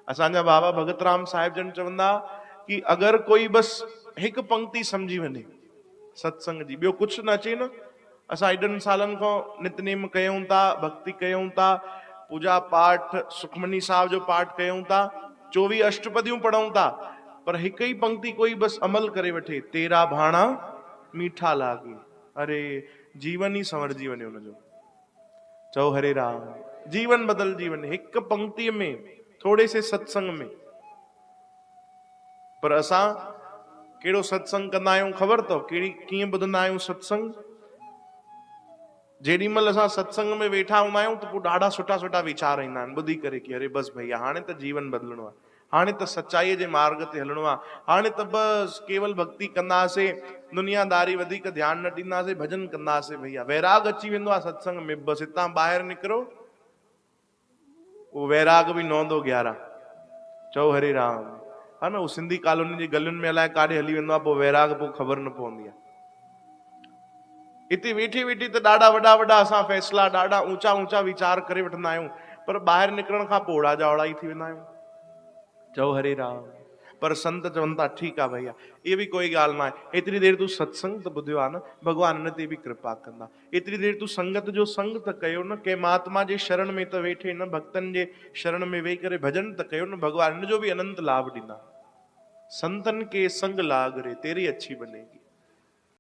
असांजा बाबा भगत राम साहिब जन चवंदा कि अगर कोई बस एक पंक्ति समझी वने सत्संग जी, ॿियो कुछ न अचे न। असां एॾनि सालनि खां नितनेम कयूं था, भक्ति कयूं था, पूजा पाठ सुखमनी साहिब जो पाठ कयूं था, 24 अष्टपदियूं पढ़ूं था, पर हिक ही पंक्ति कोई बस अमल करे वठे, तेरा भाणा मीठा लागे, अरे जीवन ही संवरजी वने उनजो। चओ हरे राम, जीवन बदलजी वने हिक पंक्ति में, थोड़े से सत्संग में। पर असां केड़ो सत्संग कंदा आहियूं ख़बर अथव? कीअं ॿुधंदा आहियूं सत्संग? जेॾी महिल असां सत्संग में वेठा हूंदा आहियूं त पोइ ॾाढा सुठा सुठा वीचार ईंदा आहिनि ॿुधी करे कि अरे बस भैया हाणे त जीवन बदिलणो आहे, हाणे त सच्चाईअ जे मार्ग ते हलणो आहे, हाणे त बस केवल भक्ति कंदासीं, दुनियादारी वधीक ध्यान न ॾींदासीं, भजन कंदासीं भैया। वैराग अची वेंदो आहे सत्संग में, बस हितां ॿाहिरि निकिरो वो वैराग भी 9-11। चओ हरे राम, हा न। वो सिंधी कॉलोनी जी गलियुनि में अलाए काॾे हली वेंदो आहे, पोइ वैराग पोइ ख़बर न पवंदी आहे। इते वेठी वेठी त ॾाढा वॾा वॾा असां फैसला, ॾाढा ऊंचा ऊंचा वीचार करे वठंदा आहियूं, पर ॿाहिरि निकिरण खां पोइ ओड़ा जा ओड़ा ई थी वेंदा आहियूं। चओ हरे राम। पर संत चवनि था ठीकु आहे भैया, ये भी कोई ॻाल्हि न आहे, एतिरी देरि तूं सत्संग त ॿुधियो आहे न, भॻवान हिन ते बि कृपा कंदा। एतिरी देरि तूं संगत जो संग त कयो न, कंहिं महात्मा जे शरण में त वेठे न, भक्तनि जे शरण में वेही करे भजन त कयो न, भॻवान हिन जो बि अनंत लाभ ॾींदा। संतन के संग लाग रे तेरी अच्छी बनेगी।